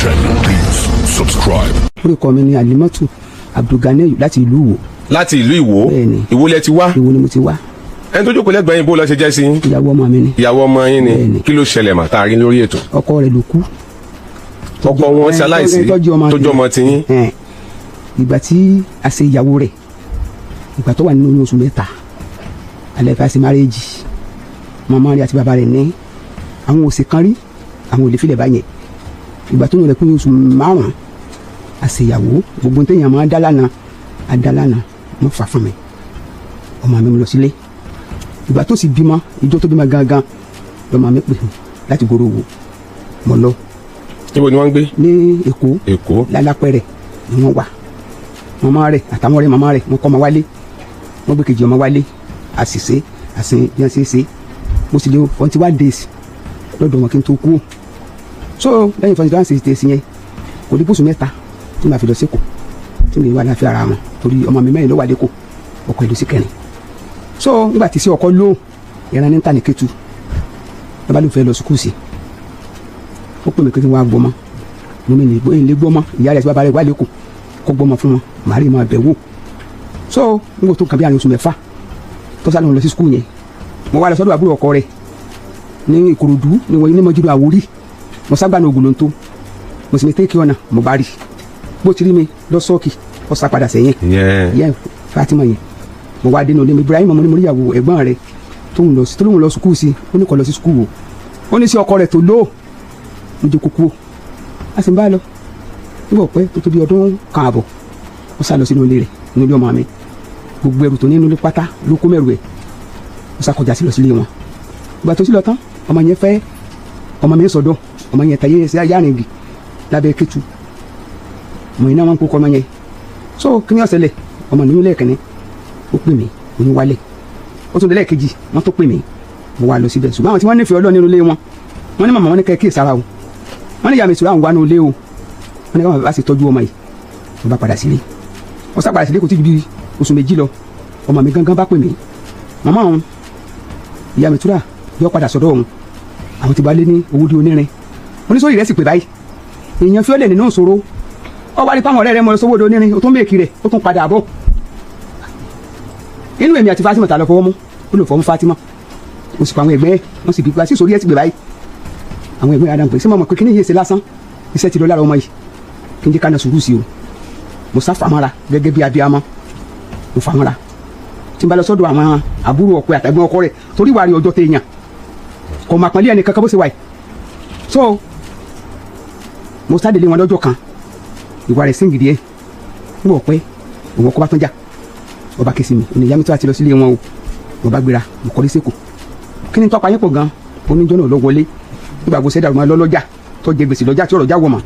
Trending please subscribe. orúkọ mi ni Alimatu Abdulganiyu láti ìlú Ìwó. láti ìlú Ìwó. Ìwó lẹ ti wá. Ìwó ni mo ti wá. ẹni tó jókòó lẹ́gbẹ̀ẹ́ yín bó lọ ṣe jẹ́ sí yín. ìyàwó ọmọ mi ni. ìyàwó ọmọ yín ni. kí ló ṣẹlẹ̀ mà tá a rí lórí ètò. ọkọ rẹ̀ ló kú. ọkọ wọn ṣe aláìsí tọ́jú ọmọ ti yín. ìgbà tí a ṣe ìyàwó rẹ̀ ìgbà tó wà nínú oṣù mẹ́ta alẹ́ fẹ́ ṣe márẹ́jì màmá rẹ̀ àti bàbá rẹ̀ ní àwọn òsè kan rí àwọn ò lè filẹ̀ báyẹn ìgbà tó yàn rẹ̀ pé oṣù márùn-ún a ṣe ìyàwó gbogbo téèyàn máa dá lánàá wọ́n fà fún mi ọmọ mi lọ sílé ìgbà tó sì bímọ ìjọ tó bímọ gangan lọ́mọ mi pè mí láti gbòòrò wò mo lọ. níbo ni wọ́n ń gbé. ní Èkó. Lálápẹ̀rẹ̀ ni wọ́n wà màmá rẹ̀ àtàwọn ọ̀rẹ́ màmá rẹ̀ wọ́n kọ́ ọmọ wálé wọ́n gbé kejì ọmọ wálé àṣìṣe àṣìn bí wọ́n ṣe é ṣe mo sì lé 41 days lọ́dọ̀ wọn kí n tó kú so lẹ́yìn 41 days yẹn kò ní bóṣù mẹ́ta tí màá fi lọ sẹ́kọ̀ọ́ tí mi wà láfi ara wọn torí ọmọ mi mẹ́rin ló wà lẹ́kọ̀ọ́ ọkọ ìlú sí kẹrin so nígbà tí sí ọkọ lóhùn ìran ní ta ní Kétu bàbá ló fẹ́ lọ sukùl sí ó pè mí pé kí wọ́n á gbọ́mọ mo mi lè gbọ́mọ ìyá rẹ̀ tí bàbá rẹ̀ wà lẹ́kọ̀ọ́ kó gbọ́mọ fún wọn màá rí máa bẹ̀ wò so nígbà tó kàn bí àárín oṣù mẹ́fà tó sálọ lọ sí sukùl yẹn mo wá lọ sọ́dọ̀ àbúrò ọkọ rẹ̀ ní Ìkòròdú ní mọ́júdú Àwórì mo sábà ní ogun ló ń tó mo sì ní tẹ́kì ọ̀nà mo bá rí bó ti rí mi lọ sọ́ọ̀kì ó sá padà sẹ́yìn ìyá Fatima yẹn mo wá dénú ilé mi Ibrahim mo ní mo níyàwó ẹ̀gbọ́n rẹ̀ tóun lọ sukùl sí ó ní kó lọ sí sukùl o ó ní sí ọkọ rẹ̀ tó lò ó jẹ́ kókó a sì ń bá lọ nígbà pẹ́ tó tóbi ọdún kan àbọ̀ ó sá lọ sínú ilé rẹ̀ nínú ilé ọmọ mi gbogbo ẹrù tó ní inú ilé pátá ló kó mẹ́rù ẹ̀ ó sá kọjá sí lọ sílé wọn ìgbà tó sí lọ tán ọmọ yẹn fẹ́ ọmọ mi sọ́dọ̀ ọmọ yẹn tayé sí ayárìngì lábẹ́ Kétu ọmọ yẹn náà wọn kó kọ ọmọ yẹn so kí ni ó ṣẹlẹ̀ ọmọ nínú lẹ́ẹ̀kẹ́ni ó pè mí oyún wálẹ̀ ó tún lẹ́ẹ̀kejì wọ́n tó pè mí mo wá lọ síbẹ̀ ṣùgbọ́n àwọn tí wọ́n nífẹ̀ẹ́ Ọlọ́run nínú ilé wọn wọ́n ní màmá wọn ní kẹ́kẹ́ sára o wọ́n ní ìyá mi sọ̀rọ̀ àwọn wà nínú ilé o wọ́n ní káwọn bá sì tọ́jú ọmọ yìí mo bá padà sílé wọ́n sá padà sílé kò tí ju bí oṣù méjì lọ ọmọ mi gangan bá pè mí màmá òun ìyá mi túrà yọ padà sọ́dọ̀ òun àwọn ti bá lé ní owó di onírin oníṣòwò rẹ̀ sì pè báyìí èèyàn fi ọ́lẹ̀ nínú ìṣòro ọ wá rí pàwọn ọ̀rẹ́ rẹ̀ mọ́ sówó di onírin o tún méèkì rẹ̀ o tún padà bọ̀ inú èmi àti Fatima ta lọ fọwọ́ mú ó lò fọwọ́ mú Fatima o sì pa àwọn ẹgbẹ́ wọn sì bí pa sí ìṣòro yẹn ti pè báyìí àwọn ẹgbẹ́ adam pé sí mọ̀ pé kí ni yé ṣe lásán iṣẹ́ ti lọ lára ọmọ yìí kí n jẹ́ ká na sùúrù sí o mo sá fàmọ́ra gẹ́gẹ́ bí abiyamọ mo fàmọ́ra tí n bá lọ sọ́dọ̀ àwọn àbúrò ọkọ àtàgbọ́n ọkọ rẹ̀ torí wàá rí ọjọ́ tẹ èèyàn kò máa pọ́nlé ẹnì kankan bó ṣe wà yìí so mo sádélé wọn lọ́jọ́ kan ìwà rẹ̀ síngìdì ẹ̀ ń wọ̀ pé òun ọkọ bá tán jà ọba kẹsì mi òní ìyá mi tó àti lọ sílé wọn o mo bá gbéra mo kọrí sẹ́kù kí ni tọ́pa yín pọ̀ gan oníjọ́ náà lọ wọlé nígbà gbọ́ sẹ́dá ọmọ lọ́lọ́jà tó jẹ gbèsè lọ́jà tí ọ̀rọ̀ já wọ̀ mọ́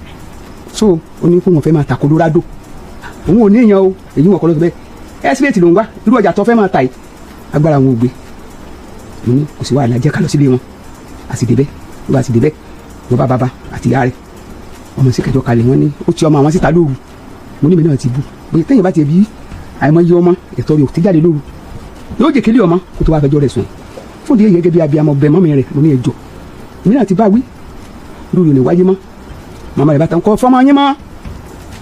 so ó ní kó wọn fẹ́ máa ta Colorado òun ò ní èèyàn o èyí wọn kọ́ lọ́sọ̀ bẹ́ẹ̀ ẹ́sìlẹ̀tì ló ń wá irú ọjà tó fẹ́ máa ta yìí agbára wọn ò gbé mo ní kò sí wàhálà jẹ́ ká lọ sílé wọn àti débẹ̀ nígbà àti débẹ̀ wọn bá bàbá àti ìyá rẹ̀ ọmọ sí kẹjọ kalẹ̀ wọn ní ó ti ọmọ àwọn síta lóru mo ní mi náà ti bú bóyá téèyàn bá ti bí àìmọye ọmọ ẹ̀tọ́ rẹ̀ ò ti jáde lóru yóò jẹ́ kílé ọmọ kó tó wá fẹjọ́ rẹ̀ sùn fún díẹ̀ gẹ́gẹ́ bí abiyamọ bẹ mọ́mí rẹ̀ mo ní ẹjọ́ mi náà ti bá wí irú rẹ̀ ò ní wáyé mọ́ màmá rẹ̀ bá tán kọ́ fọ́mọ yín mọ́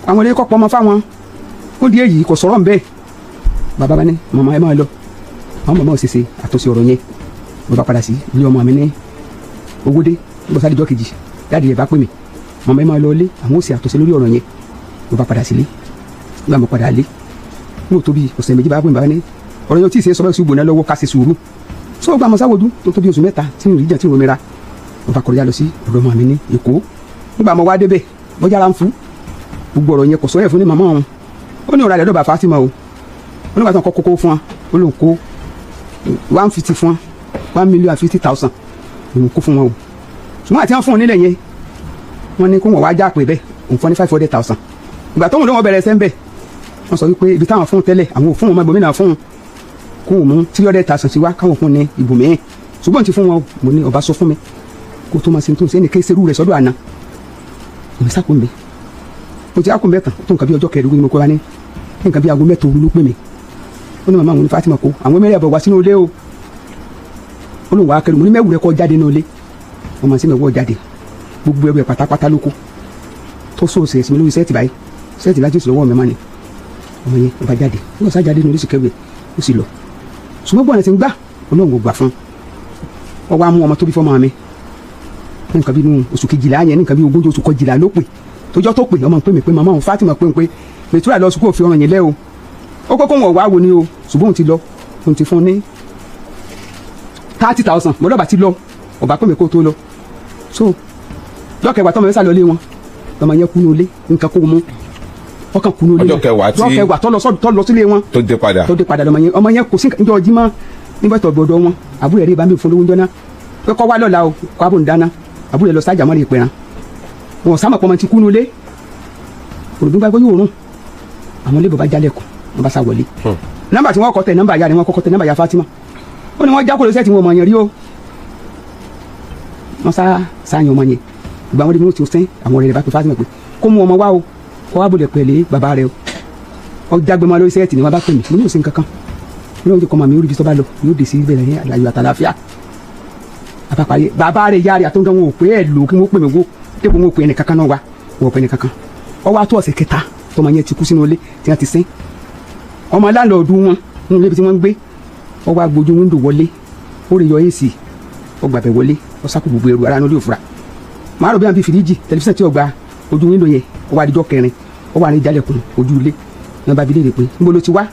àwọn ilé kọ́pọ̀ ọmọ fáwọn ó díẹ̀ yìí kò sọ̀rọ̀ ńbẹ́ bàbá bá ní màmá ẹ máa lọ àwọn màmá ò ṣèṣe àtúnṣe ọ̀rọ̀ yẹn mo bá padà sí ilé ọmọ mi ní Owódé nígbà sáré jọ́ kejì dáàdì rẹ̀ bá pè mí màmá ẹ máa lọ ilé àwọn ò ṣe àtúnṣe lórí ọ̀rọ̀ yẹn mo bá padà sílé nígbà mo padà lé ní òtóbi ọ̀sẹ̀ méjì bá pè mí bá ní ọ̀rọ̀ yẹn tí ì ṣe sọ bẹ́ẹ̀ sí ìgbóná lọ́wọ́ ká ṣe sùúrù so gba àmọ́sáwọ́dú tó tóbi oṣù mẹ́ta tí ìrìn ìjà tí ìròmìnira mo bá kọjá lọ sí ọ̀dọ̀ ọmọ mi ní Èkó nígbà mo wá débẹ̀ bọ́jà ara ń fún gbogbo ọ̀rọ̀ yẹn kò sọ yẹn fún ní màmá òun ó ní ọ̀rọ̀ àlẹ́ dọ̀bà Fatima o ó nígbà tí wọn kọ́ kókó fún wa ó lóun kó 150 fún wa 1,050,000 òun kó fún wọn o ṣùgbọ́n àti wọn fún un nílẹ̀ yẹn wọn ní kó wọn wá já pé bẹ́ẹ̀ òun fún ní 500,000 ìgbà tóun ló wọn bẹ̀rẹ̀ sẹ́ńbẹ̀ wọn sọ wípé ibi táwọn fún tẹ́lẹ̀ àwọn ò fún wọn mọ́ ibòmínà fún un kó o mú 300,000 sí wa káwọn fún ní ibòmíì ṣùgbọ́n ti fún wọn mo ní ọba sọ fún mi kó tó máa ṣe tó ń ṣe ẹnì kéṣe rú rẹ̀ sọ́dọ̀ àná èmi sáko mi mo ti á kó mi bẹ́ẹ̀ tán tó nǹkan bí ọjọ́ kẹrìndínlógún ni mo kó wa ní nǹkan bí aago mẹ́ta òru ló pè mí ó ní màmá òun ní Fatima kó àwọn mẹ́rẹ̀ àbọ̀ wá sínú ilé o ó lóun wà á kẹrù mo ní mẹ́wù rẹ̀ kọ́ jáde nínú ilé ọmọ sí mẹ́wọ́ jáde gbogbo ẹrù ẹ̀ pátápátá ló kó tó sóòsì ẹ̀sìn mi lórí sẹ́ẹ̀tì báyìí sẹ́ẹ̀tì lájú ìṣòwò mi máa ní ọmọ yẹn ọba jáde nígbà sá jáde ní oríṣi kẹwé ó sì lọ ṣùgbọ́n bọ́ọ̀nà ti ń gbà olóhùn kò gbà fún ọ wá mú ọmọ tó bí fọ́mọ mi ní nǹkan bí inú oṣù kejìlá yẹn ní nǹkan bí ogójì oṣù kọjìlá ló pè tójọ́ tó pè ọmọ pè mí pé màmá òun Fatima pé ń pé mẹtura lọ sùkúrò fi ọrùn yẹn lẹ́ o ó kọ́kọ́ wọn wá wo ni o ṣùgbọ́n òun ti lọ òun ti fún ní 30,000 mọ́lọ́ba ti lọ ọba pè mí kó tó lọ so lọ́kẹ̀wá tọ́mọ mẹ́sà lọ lé wọn lọ́mọ yẹn kú ní olé nǹkan kó mú ọkàn kú ní olé ọjọ́ kẹwàá tó lọ sílé wọn tó dé padà ọmọ yẹn kò sí njọ́ ọjí mọ́ nígbà tó gbọdọ̀ wọn àbúrò rẹ̀ bá mi fún lówó jọ́nà pé kọ́ wá lọ́la o kọ́ abò ń dáná àbúrò rẹ̀ lọ sájà mọ́ lè pẹ̀ràn wọn sámà pọ̀ mọ́ ti kú ní olé olùdúgba gbọ́ yóò rún àwọn ilé bàbá jálẹ̀kùn wọn bá sá wọlé nọ́mbà tí wọ́n kọ́ tẹ nọ́mbà ya ni wọ́n kọ́kọ́ tẹ nọ́mbà ya Fatima ó ní wọ́n já kóló sẹ́ẹ̀tì wọn ọmọ yẹn rí o wọ́n sáyàn ọmọ yẹn ìgbà wọn dé ní o ti sẹ́yìn àwọn ọ̀rẹ́ rẹ̀ bá pe Fatima pé kó mú ọmọ wá o kó wá bọ̀lẹ̀ pẹ̀lẹ́ bàbá rẹ̀ o ọ jágbe mọ́ lórí sẹ́ẹ̀tì ni wọ́n bá pè mí mo ní òsín kankan ní oúnjẹ kan màmí orí ibi tó bá lọ yóò dé sí ibẹ̀ ní àlàyé àtàlàfíà àpapàyé bàbá rẹ̀ yára àtúndọ̀ wọn ò pé ẹ̀ lò kí wọ́n pè mí wó dépò wọn ò pè ẹnì kankan náà wá wọn ò pè ẹnì kankan ọ wá tó ọ̀sẹ̀ kẹta tọmọ yẹn ti kú sínú ilé tí wọ́n ti sìn ọmọ aláǹlọ́ọ̀dù wọn nínú ilé tí wọ́n ń gbé ọ wá gbójú wíńdò wọlé ó rè yọ AC ó gbàbẹ̀ wọlé ó sákò gbogbo ẹrù ara ní olè òfurà màá rò bí wọn fi fìríjì tẹlifíṣàn tí ó gba ojú wíńdò yẹn ó wá adijọ́ kẹrin ó wà ní ìjálẹ̀kùn ojú ilé wọn bá bi léèrè pé níbo ló ti wá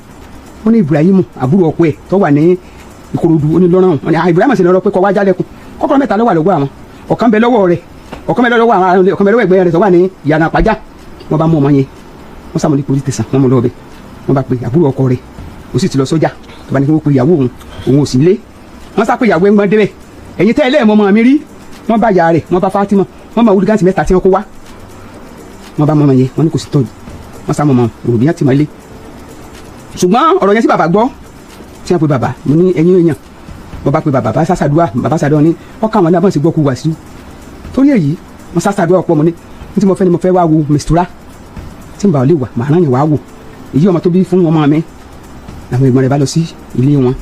ó ní Ibrahim àbúrò ọkọ ẹ̀ tó wà ní Ìkòròdú ó ní lọ́rùn wọn ni Ibrahim sì lọ́rọ́ pé kọ́ wá jálẹ̀kùn kọ́kọ́rọ́ mẹ́ta ló wà lọ́wọ́ àwọn ọ̀kan bẹ lọ́wọ́ rẹ̀ ọ̀kan bẹ lọ́wọ́ àwọn ọ̀kan bẹ lọ́wọ́ ẹgbẹ́ rẹ̀ tó wà ní ìyànà àpájá wọn bá mú ọmọ yẹn wọn sàmúlẹ̀ police station wọn mú lọ́ọ̀bẹ wọn bá pe àbúrò ọkọ rẹ̀ ó sì ti lọ sọ́jà tó bá ní kí wọ́n pe ìyàwó òun ò sí lé wọ́n sá pé ìyàwó ẹ̀ ń gbọ́n débẹ̀ ẹ̀yin tẹ́ ẹ lẹ́ẹ̀mọ́ ọmọ mi rí wọ́n bá ìyá rẹ̀ wọ́n bá Fatima wọ́n bá wúlígáǹtì mẹ́ta tí wọ́n kó wá wọ́n bá mọ́mọ́ yẹn wọ́n ní kò sí tọ́jú wọ́n sá mọ́mọ́ òròbíyàn ti mọ́ ilé ṣùgbọ́n ọ̀rọ̀ yẹn tí bàbá gbọ́ tí wọ́n pe bàbá mo ní ẹ̀yin èèyàn wọ́n bá pe bàbá sásàdúrà bàbá sàdúrà ní ọkà àwọn alábọ̀nsì gbọ́ kú wá sí torí èyí wọ́n sásàdúrà ọ̀pọ̀ mo ní tí mo fẹ́ ni mo fẹ́ wá wo mistura tí n bá lè wà màá rán yẹn wá wò èyí ọmọ tó bí fún ọmọ mi làwọn ẹ̀gbọ́n rẹ̀ bá lọ sí ilé wọn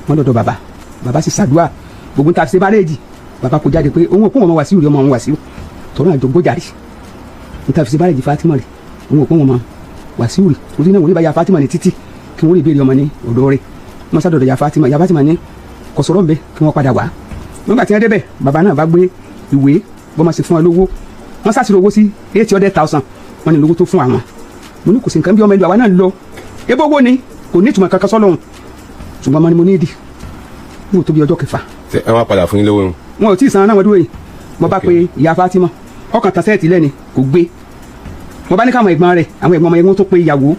wọ́n dọ̀dọ̀ bàbá sì sàdúrà gbogbo ta ṣe bárẹ́ẹ̀jì bàbá kò jáde pé òun òkú ọmọ Wàsíù rí ọmọ òun Wàsíù tọ́rọ àjọ gbójàrí níta fi ṣe bárẹ́ẹ̀jì Fatima rẹ̀ òun òkú ọmọ Wàsíù rí orí náà wọ́n rí bá ya Fatima ní títì kí wọ́n rí ìbéèrè ọmọ ní ọ̀dọ́ rẹ̀ wọ́n sádọ̀dọ̀ ya Fatima ní kọ̀sọ̀rọ̀ ń bẹ kí wọ́n padà wá nígbà tí wọ́n débẹ̀ bàbá náà bá gbé ìwé bọ́ máa ṣe fún wọn lówó wọ́n sásìrò owó sí 800,000 wọ́n ní lówó tó fún àwọn mo ní kò sí nǹkan bí ọmọ ìlú àwa náà lọ ebó owó ni kò ní ìtumọ̀ kankan sọ́lọ́hún ṣùgbọ́n mo ní mo ní ìdí mo tó bí ọjọ́ kẹfà. ẹ wá padà fún yín lówó. wọn ò tí ì san náà wọn dúró yìí mo bá pe ìyá Fatima ọkàn tán sẹ́ẹ̀tì lẹ́ni kò gbé mo bá ní káwọn ẹ̀gbọ́n rẹ̀ àwọn ẹ̀gbọ́n ọmọ yẹn wọ́n tó pe ìyàwó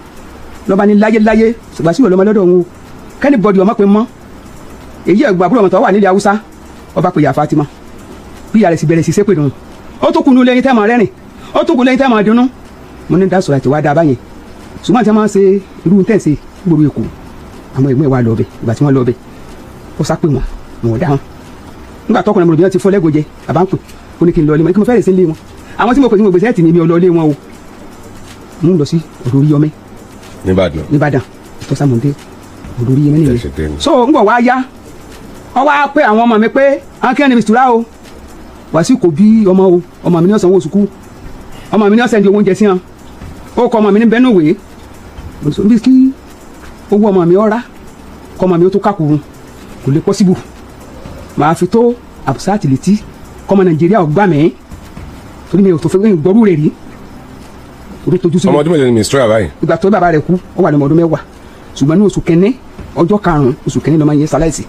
lọ́ba ní láyé ṣùgbọ́n sí ìwọ̀lọ́mọ lọ́dọ̀ òun kẹ́ni bọ́dì ọmọ pe mọ́ èyí ẹ̀gbọ́n àbúrò ọmọ tó wà nílẹ̀ Haúsá ọba pe ìyá Fatima bí ìyá rẹ̀ sì bẹ̀rẹ̀ sí sépè nù ó tó kunu lẹ́yìn tẹ́ máa rẹ́rìn ó tó kunu lẹ́yìn tẹ́ máa dunnú mo ní dáṣọ àti wá dá báyẹn ṣùgbọ́n àti máa ń ṣe irú tẹ̀sí gbòòrò èkó àwọn ẹ̀gbọ́n ẹ̀ wá lọ ọbẹ̀ ìgbà tí wọ́n lọ ọbẹ̀ ó sá pé wọn ò dáhùn nígbà tọkùnrin mọ̀lẹ́bí ti fọ́ lẹ́gọ̀ọ́jẹ àbá ń pè ó ní kí n lọ ilé wọn kí mo fẹ́ rè sí ilé wọn àwọn tí mo pè tí mo gbèsè ẹ̀tì ní mi ò lọ ilé wọn o mo ń lọ sí ọ̀dọ̀ Oríyọmí nìbàdàn tó sàmùdé ọ̀dọ̀ Oríyọmí nìyẹn so ń bọ̀ wá yá wọ́n wá pé àwọn ọmọ mi pé akẹ́ni mistura o Wàsíù kò bí ọmọ o ọmọ mi ní ọ̀sán owó sùkú ọmọ mi ní ọ̀sẹ̀ ń di owó oúnjẹ sí hàn ó kọ ọmọ mi ní bẹ́nùwé bí kí owó ọmọ mi ọ̀rá kọ́ ọmọ mi ó tó kákùrún kò lè pọ́síbù màá fi tó àbùsáàtì létí kọ́mọ Nàìjíríà ò gbà mí torí mi ò tó fẹ́ gbọ́rú rẹ̀ rí orí tójú sí mi. ọmọ ọdún mélòó ni mistura báyìí. ìgbà tó bàbá rẹ̀ kú ó wà lọ́mọ ọdún 10 ṣùgbọ́n ní oṣù kẹ́ni ọjọ́ 5 oṣù kẹ́ni lọ́mọ yẹn ṣaláìsì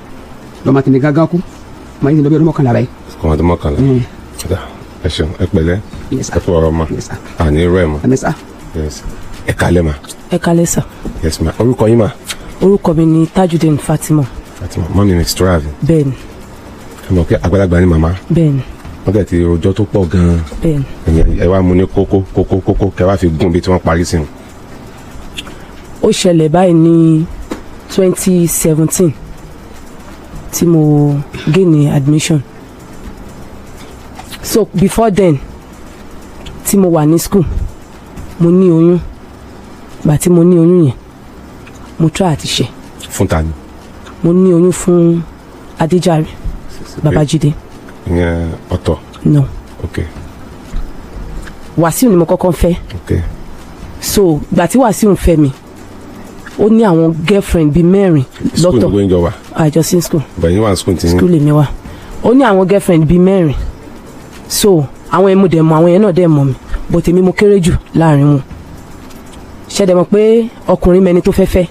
lọ́mọ kìnìún gángan kú ọmọ yẹn lọ́bí ọdún 11 báyìí. ọmọ ọdún 11. ẹ ṣeun ẹ pẹ̀lẹ́ ẹ fọ ọ̀rọ̀ ma àní irú ẹ mọ. ẹ kálẹ́ ma. ẹ kálẹ́ sà. yes ma orúkọ yín ma. orúkọ mi ni Tajudeen Fatima. mọ́mí mistura bi. bẹ́ẹ̀ni. ẹ mọ̀ pé àgbàlagbà ni màmá. bẹ́ẹ̀ni. wọ́n tẹ̀ ti rojọ́ tó pọ̀ gan-an. bẹ́ẹ̀ni. ẹ wá mú ní kókó kẹ wá fi gún bí tí wọ́n parí sí. ó ṣẹlẹ̀ báyìí ní 2017 tí mo gain admission so before then tí mo wà ní school mo ní oyún gbà tí mo ní oyún yẹn mo try àti ṣe. fún ta ni. mo ní oyún fún Adéjàre Babájídé. ìyẹn ọ̀tọ̀. no. ok. Wàsíù ni mo kọ́kọ́ fẹ́. Okay. So ìgbà tí Wàsíù ń fẹ́ mi ó ní àwọn girlfriend bíi mẹ́rin lọ́tọ̀. School ń jọ wa. Àjọsìn school. Bẹ̀yìn wà school tí. School èmi wà. Ó ní àwọn girlfriend bíi mẹ́rin. So àwọn yẹn mo dẹ̀ mọ̀ àwọn yẹn náà dẹ̀ mọ̀ mi but èmi mo kéré jù láàrin wọn. Ṣẹ̀dẹ̀ mọ̀ pé ọkùnrin mẹ́ni tó fẹ́ fẹ́.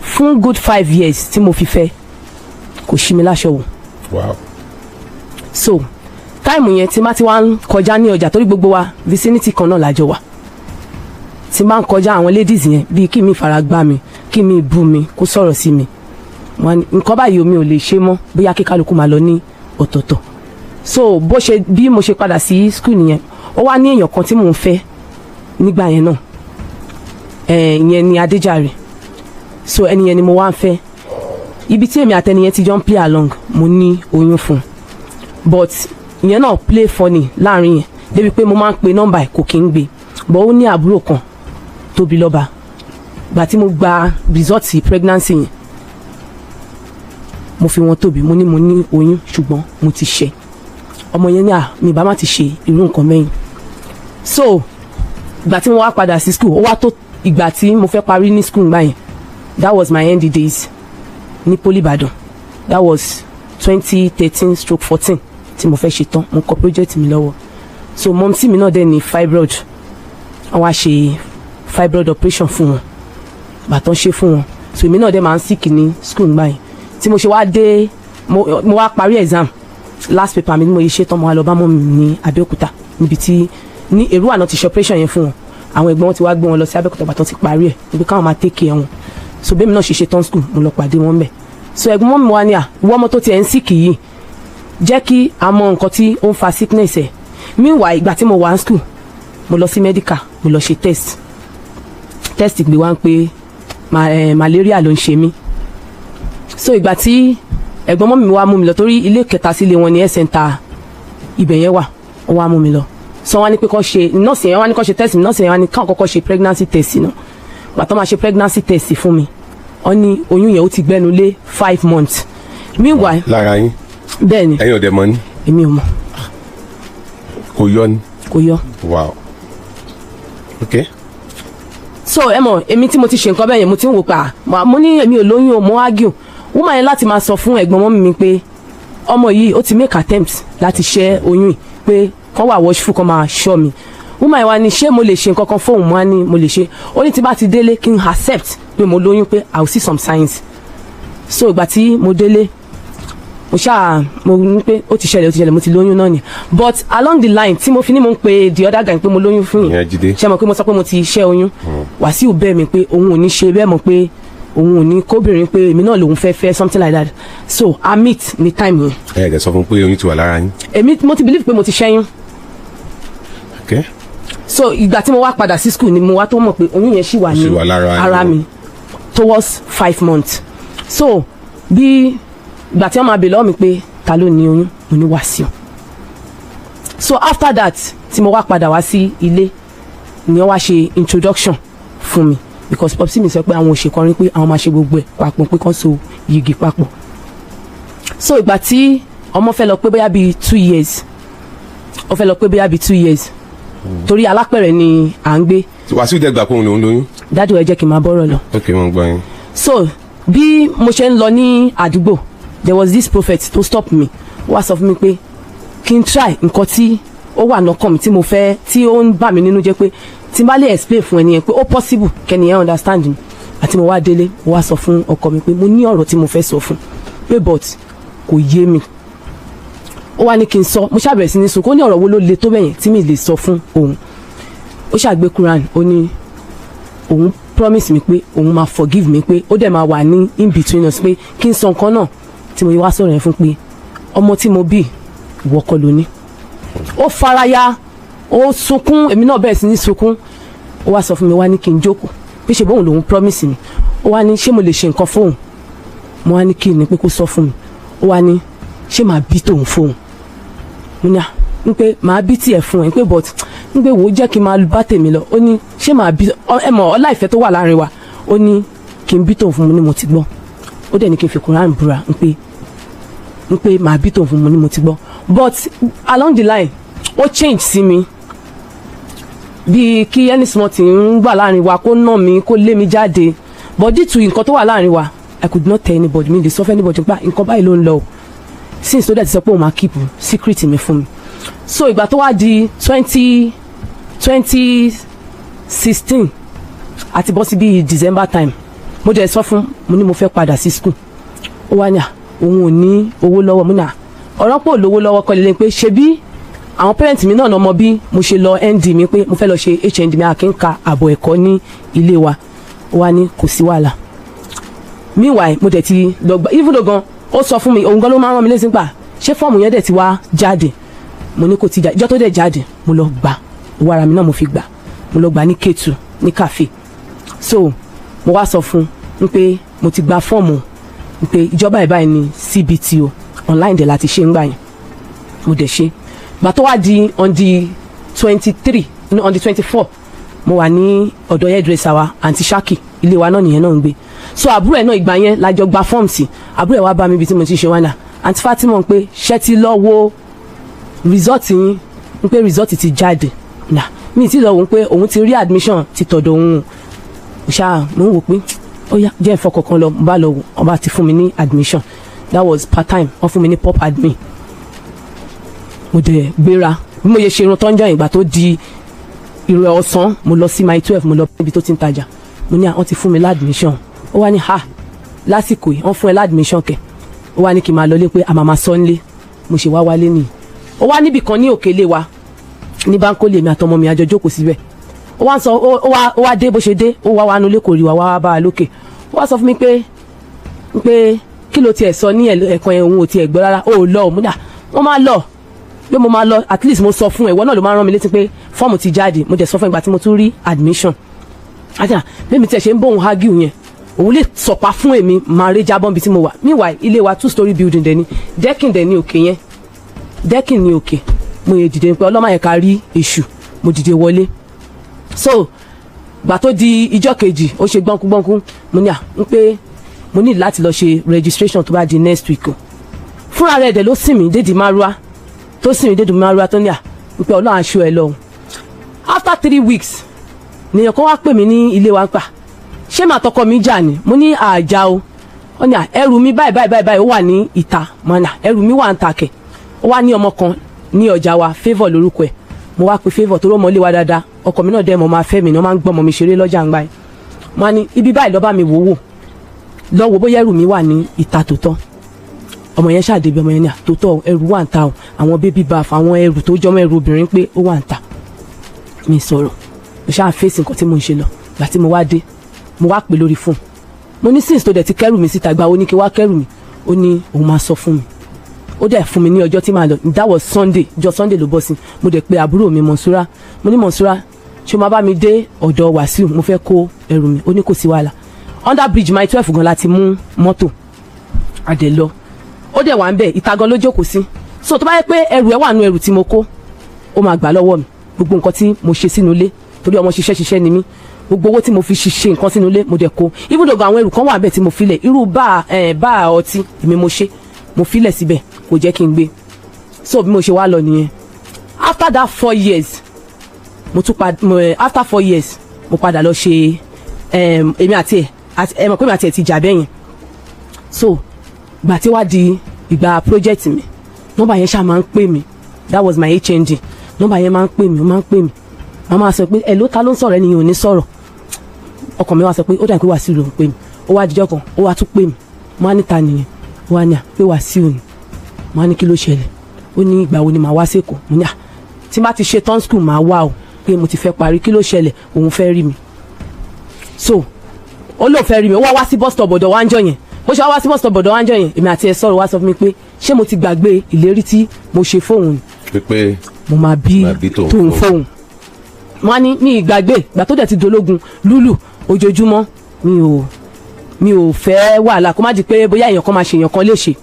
Fún good 5 years tí mo fi fẹ́ kò ṣí mi láṣọ wò. Wow. So táìmù yẹn tí má ti wá ń kọjá ní ọjà torí gbogbo wa vicinity kan náà lájọ wà. Tí má ń kọjá àwọn ladies yẹn bíi kí mi fara gbá mi kí mi bú mi kó sọ̀rọ̀ sí mi. Nǹkan báyìí omi ò lè ṣe mọ́ bóyá kí kálukú máa lọ ní ọ̀tọ̀ọ̀tọ̀. So bí mo ṣe padà sí school nìyẹn ó wá ní èèyàn kan tí mò ń fẹ́ nígbà yẹn náà. Ìyẹn ni Adéjàre. So ẹni yẹn ni mo wá ń fẹ́. Ibi tí èmi àtẹni yẹn ti jọ ń play along mo ní oyún fún but ìyẹn náà play funny láàrin yẹn débi pé mo máa ń pe nọ́mbà ẹ̀ kò kí ń gbé but ó ní àbúrò kan tóbi lọ́ba gbà tí mo gba result pregnancy yẹn mo fi wọn tóbi mo ní oyún ṣùgbọ́n mo ti ṣe ọmọ yẹn ní mi bá má ti ṣe irú nǹkan mẹ́yìn. So ìgbà tí mo wá padà sí school ó wá tó ìgbà tí mo fẹ́ parí ní school gbà yẹn that was my end days ní Poli Ìbàdàn that was 2013/14 tí mo fẹ́ ṣe tán mo kọ project mi lọ́wọ́. So mom tí mi náà dẹ̀ ní fibroid wọ́n wá ṣe fibroid operation fún wọn bàtàn ṣe fún wọn so èmi náà dẹ̀ máa ń sick ní school gbà yẹn tí mo ṣe wá dé mo wá parí exam last paper mi ni mo yẹ ṣe tán mo wá lọ bá mọ́ mi ní Abẹ́òkúta níbi tí ní Èrúwà náà ti ṣe operation yẹn fún wọn àwọn ẹ̀gbọ́n wọn ti wá gbé wọn lọ sí Abẹ́òkúta bàtàn ti parí ẹ̀ níbi káwọn máa take care wọn so bẹ́ẹ̀ mi náà ṣe tán school mo lọ pàdé wọn bẹ̀ so ẹ̀gbọ́n mi wá ní ìwọ ọmọ tó ti ẹ̀ ń sick yìí jẹ́ kí a mọ nǹkan tí ó ń fa sickness ẹ̀ meanwhile ìgbà tí mo wà ní school mo lọ sí medical mo lọ ṣe test gbé wá ń pé malaria ló ń ṣe mí so ìgbà tí ẹ̀gbọ́n mọ́ mi wá mú mi lọ torí ilé kẹta sílé wọn ní health center ibẹ̀ yẹn wà ó wá mú mi lọ so wọ́n á ní pé kó ṣe nọ́ọ̀sì yẹn wọ́n á ní kó ṣe test mi nọ́ọ̀sì yẹn wọ́n á ní káwọn kọ́kọ́ ṣe pregnancy test náà gbàtọ́ máa ṣe pregnancy test fún mi wọ́n ní oyún yẹn ó ti gbẹ́nu lé 5 months meanwhile. Lára yín. Bẹ́ẹ̀ni. Ẹ̀yin ò dẹ̀ mọ̀ ni. Èmi ò mọ̀. Kò yọ ni. Kò yọ. Wow. Okay. So ẹ mọ̀ èmi tí mo ti ṣe nǹkan bẹ́ẹ̀ yẹn mo ti ń wò pa mo ní èmi ò lóyún o mo argue woman yẹn láti máa sọ fún ẹ̀gbọ́n mọ́ mi pé ọmọ yìí ó ti make attempt láti ṣẹ́ oyún yìí pé kán wà watchful kán máa ṣọ́ mi woman yẹn wá ní ṣé mo lè ṣe nǹkan kan fóun mo á ní mo lè ṣe ó ní tí bá ti délé kí n accept pé mo lóyún pé I will see some signs so ìgbà tí mo délé mo ní pé ó ti ṣẹlẹ̀ mo ti lóyún náà ni but along the line tí mo fi ní mo ń pe the other guy pé mo lóyún fún yìí ṣe mọ̀ pé mo sọ pé mo ti ṣẹ́ oyún Wàsíù bẹ́ẹ̀ mi pé òun ò ní ṣe bẹ́ẹ̀ mọ̀ pé òun ò ní kóbìnrin pé èmi náà lòun fẹ́ something like that so I meet ní time yẹn. ẹ ẹ̀ sọ fún pé oyún ti wà lára yín. èmi mo ti believe pé mo ti ṣẹ́yún. Okay. So ìgbà tí mo wá padà sí school ni mo wá tó mọ̀ pé oyún yẹn ṣì wà ní ara mi towards 5 months so bí ìgbà tí wọ́n máa bèèrè lọ́wọ́ mi pé ta ló ní oyún mo ní Wàsíù so after that tí mo wá padà wá sí ilé ni wọ́n wá ṣe introduction fún mi because popsi mi sọ pé àwọn òṣèkọrin pé àwọn máa ṣe gbogbo ẹ̀ papọ̀ pé kán so yìgì papọ̀ so ìgbà tí ọmọ fẹ́ lọ pé bóyá bíi 2 years ó fẹ́ lọ pé bóyá bíi 2 years torí alápẹ̀rẹ̀ ni à ń gbé. Wàsíù dẹ̀ gbà pé òun lòún lóyún. dájú ẹ jẹ́ kí n máa bọ́rọ̀ lọ. ok mo gbọ́ yín. so bí mo ṣe ń lọ ní àdúgbò there was this prophet to stop me ó wá sọ fún mi pé kí n try nǹkan tí ó wà lọ́kàn mi tí mo fẹ́ tí ó ń bà mí nínú jẹ́ pé tí n bá lè explain fún ẹni yẹn pé ó possible kẹ́ni yẹn understand mi àti mo wá délé mo wá sọ fún ọkọ mi pé mo ní ọ̀rọ̀ tí mo fẹ́ sọ fún pé but kò yé mi ó wá ní kí n sọ mo ṣàbẹ̀rẹ̀ sí ní sunkún ó ní ọ̀rọ̀ wo ló le tó bẹ́yẹn tí mi lè sọ fún òun ó ṣàgbé Quran ó ní òun promise mi pé òun máa forgive mi pé ó dẹ̀ máa wà ní in between us pé kí n sọ nǹkan náà tí mo wá sọ̀rọ̀ yẹn fún pé ọmọ tí mo bí ìwọ kọ́ ló ní ó faraya ó sunkún èmi náà bẹ̀rẹ̀ sí ní sunkún ó wá sọ fún mi wá ní kí n jókòó bí ṣe bóun lòun promise mi ó wá ní ṣé mo lè ṣe nǹkan fóun mo wá ní kí ni pé kó sọ fún mi ó wá ní ṣé màá bí tòun fóun mo ní n pé màá bí tiẹ̀ fún ẹ n pé but n pé wò ó jẹ́ kí n máa bá tèmi lọ ó ní ṣé màá bí ẹ mọ̀ ọlá ìfẹ́ tó wà láàrin wa ó ní kí n bí tòun fún mi ní mo ti gbọ́ ó dẹ̀ ní kí n fi Quran búra n pé màá bí tòun fún mi ní mo ti gbọ́ but along the line ó change sí mi bí kí any small thing ń wà láàrin wa kó nà mí kó lé mi jáde but due to nǹkan tó wà láàrin wa I could not tell anybody mi lè sọ fún anybody pa nǹkan báyìí ló ń lọ o since tó dẹ̀ ti sọ pé òun máa keep secret mi fún mi so ìgbà tó wá di 2016 àti bọ́ sí bíi December time mo dẹ̀ sọ fún mo ní mo fẹ́ padà sí school ó wá ní òun ò ní owó lọ́wọ́ mo ní ọ̀rọ̀ pò lówó lọ́wọ́ kọ́ lélẹ́yìn pé ṣe bí àwọn parents mi náà mọ bí mo ṣe lọ ND mi pé mo fẹ́ lọ ṣe HND mi àkínká àbọ̀ ẹ̀kọ́ ní ilé wa ó wá ní kò sí wàhálà meanwhile mo dẹ̀ ti lọ gbà even though gan ó sọ fún mi òun gan ló máa ń rán mi létí gbà ṣé fọ́ọ̀mù yẹn dẹ̀ ti wá jáde mo ní kò ti jáde ìjọ́ tó dẹ̀ jáde mo lọ gbà owó ara mi náà mo fi gbà mo lọ gbà ní K2 ní cafe so mo wá sọ fún un pé mo ti gba fọ́ọ̀mù pé ìjọba ìbáyìí ní CBT o online dẹ̀ láti ṣe ń gbà yẹn mo dẹ̀ ṣe gbà tó wá di on the 23 no on the 24 mo wà ní ọ̀dọ̀ hairdresser wa àǹtí Ṣákì ilé wa náà nìyẹn náà ń gbé so àbúrò ẹ̀ náà ìgbà yẹn lájọ gba fọ́ọ̀mù sí àbúrò ẹ̀ wá bá mi ibi tí mo ti ṣe wánà àǹtí Fatima ń pé ṣé ti lọ wo result yín ń pé result ti jáde nà mi ti lọ wò ń pé òun ti rí admission ti tọ̀dọ̀ òun ṣáà mo ń wò pé ó yá jẹ́ ìfọkànkan lọ mo bá lọ wò ọba ti fún mi ní admission that was part time wọ́n fún mi ní pop admin mo dẹ̀ gbéra bí mo yẹ ṣe irun tọ́njọ́ ìgbà tó di ìrẹ̀ ọ̀sán mo lọ sí my 12 mo lọ níbi tó ti ń tajà mo ní àwọn ti fún mi ládmission ó wá ní lásìkò yìí wọ́n fún ẹ ládmission kẹ̀ ó wá ní kí n máa lọlé pé àmàmà sọ nílé mo ṣe wá wálé nìyí ó wá níbì kan ní òkèlè wa ní báńkó lèmi àtọmọ mi àjọ jókòó síbẹ̀ ó wá sọ ó wá dé bó ṣe dé ó wá nulẹ̀ kò rí wa wá bá a lókè ó wá sọ fún mi pé kí ló tiẹ̀ sọ ní ẹ̀kan ẹ̀ òun ò tiẹ̀ gbọ́ rárá ó lọ òun dà wọ́n máa lọ pé mo máa lọ at least mo sọ fún ẹ̀wọ́ náà ló máa rán mi létí pé fọ́ọ̀mù ti jáde mo dẹ̀ sọ fún ìgbà tí mo tún rí admission àti bẹ́ẹ̀ mi tiẹ̀ ṣe ń bóun hágìw yẹn òun lè sọ̀pá fún èmi máa rí jábọ́n bí tí mo wà meanwhile ilé wa 2-story building dẹ̀ ni decking dẹ̀ ní òkè yẹn decking ní òkè mo yẹ dìde pé ọlọ́mọ yẹn ká rí èṣù mo dìde wọlé so gbà tó di ìjọ́ kejì ó ṣe gbọ́nkúgbọ́nkú mo ní ń pé mo ní láti lọ ṣe registration tó bá di next week o fúnra rẹ̀ dẹ̀ ló sìn mí dédìí márúwá tó sìn mí dédìí márúwá tó ní ń pé ọlọ́run aṣọ ẹ lọ́hùn after 3 weeks nìyẹn kan wá pè mí ní ilé wa ń pa ṣé màá tọkọ mi jà ni mo ní àjà o ó ní ẹrù mi báyìí ó wà ní ìta mọ́nà ẹrù mi wà ń ta kẹ̀ ó wá ní ọmọ kan ní ọjà wa favour lórúkọ ẹ̀ mo wá pe favour tó rọ́mọ lé wa dáadáa ọkọ mi náà dẹ́ mọ́ máa fẹ́ mi ní wọ́n máa ń gbọ́mọ mi ṣeré lọ́jà ń gbá ẹ̀ mo á ní ibi báyìí lọ́ba mi wò lọ́wọ́ bóyá ẹrù mi wà ní ìta tòótọ́ ọmọ yẹn ṣàdébí ọmọ yẹn ní àtòótọ́ ẹrù wà ń ta o àwọn baby bath àwọn ẹrù tó jọmọ́ ẹrù obìnrin pé ó wà ń ta mi sọ̀rọ̀ mo ṣáà fèsì nǹkan tí mo ń ṣe lọ gbà tí mo wá dé mo wá pè lórí fóònù mo ní since tó dẹ̀ ti kẹ́rù mi síta gba ó ní kí wá kẹ́rù mi ó ní òun máa sọ fún mi ó dẹ̀ fún mi ní ọjọ́ tí màá lọ that was Sunday ọjọ́ Sunday ló bọ́ sí mo dẹ̀ pe àbúrò mi Mọ̀nsúrà mo ní Mọ̀nsúrà ṣé o máa bá mi dé ọ̀dọ̀ Wàsíù mo fẹ́ kó ẹrù mi ó ní kò sí wàhálà under bridge my 12 gan láti mú mọ́tò àdè lọ ó dẹ̀ wà ń bẹ̀ ìta gan ló jókòó sí so tó bá yẹ pé ẹrù ẹ wà nù ẹrù tí mo kó ó máa gbà lọ́wọ́ mi gbogbo nǹkan tí mo ṣe sínú ilé torí ọmọ ṣiṣẹ́ ni mí gbogbo owó tí mo fi ṣe nǹkan sínú ilé mo dẹ̀ kó even though àwọn ẹrù kan wà bẹ́ẹ̀ tí mo filẹ̀ irú bá ọtí èmi mo filẹ̀ síbẹ̀ kò jẹ́ kí n gbé so bí mo ṣe wá lọ nìyẹn after that 4 years after 4 years mo padà lọ ṣe èmi àti ẹ̀ mọ̀ pé èmi àti ẹ̀ ti jà bẹ́yẹn so gbà tí wá di ìgbà project mi nọ́mbà yẹn ṣáà máa ń pè mí that was my HND nọ́mbà yẹn máa ń pè mí ó máa ń pè mí màá máa sọ pé ẹ ló ta ló ń sọ̀rọ̀ ẹni yẹn ò ní sọ̀rọ̀ ọkàn mi wá sọ pé ó dà pé Wàsíù ló ń pè mí ó wá dijọ́ kan ó wá tún pè mí mo á níta nìyẹn ó wá ní pé Wàsíù ni mo á ní kí ló ṣẹlẹ̀ ó ní ìgbà wo ni màá wá sẹ́kọ̀ọ́ mo ní tí má ti ṣe tán school màá wá o pé mo ti fẹ́ parí kí ló ṣẹlẹ̀ òun fẹ́ rí mi so ó lóun fẹ́ rí mi ó wá sí bus stop ọ̀dọ̀ wa ń jọ yẹn bó ṣe wá sí bus stop ọ̀dọ̀ wa ń jọ yẹn èmi àti ẹ sọ̀rọ̀ wá sọ fún mi pé ṣé mo ti gbàgbé ìlérí tí mo ṣe fóun pé mo máa bí tóun fóun wọn á ní ní ìgbàgbé ìgbà tó dẹ̀ ti dológun lúlù ojoojúmọ́ mi ò fẹ́ wàhálà kó má di pé bóyá èèyàn kan máa ṣe èèyàn kan léṣe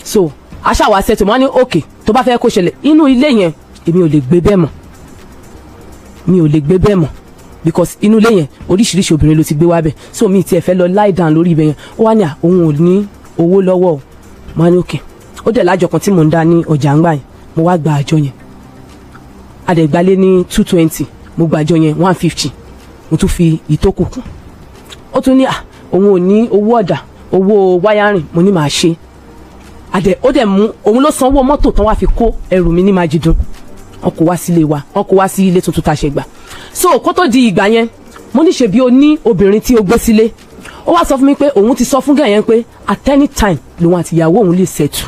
so aṣáwa ṣètò wọn á ní òkè tó bá fẹ́ kó ṣẹlẹ̀ inú ilé yẹn èmi ò lè gbé bẹ́ẹ̀ mọ́ because inú ilé yẹn oríṣiríṣi obìnrin ló ti gbé wá bẹ̀ so mi tiẹ̀ fẹ́ lọ lie down lórí ibẹ̀ yẹn ó wá ní òun ò ní owó lọ́wọ́ o wọn á ní òkè ó dẹ̀ lájọ kan tí mò ń dá ní ọjà ńgbà yẹn mo wá gba àjọ yẹn adẹ̀gbálé ní 220 mo gbàjọ yẹn 150 mo tún fi ìtókù kún. Ó tún ní òun ò ní owó ọ̀dà owó wáyárìn, mo ní màá ṣe. Ó dẹ̀ mú òun ló sanwó mọ́tò tán wá fi kó ẹrù mi ní Májídùn. Wọ́n kó wá sílé wa, wọ́n kó wá sí ilé tuntun tá a ṣe gbà. So kó tó di ìgbà yẹn mo ní ṣe bí o ní obìnrin tí o gbé sílé. Ó wá sọ fún mi pé òun ti sọ fún gẹ̀ yẹn pé at any time lòun àti ìyàwó òun lè settle.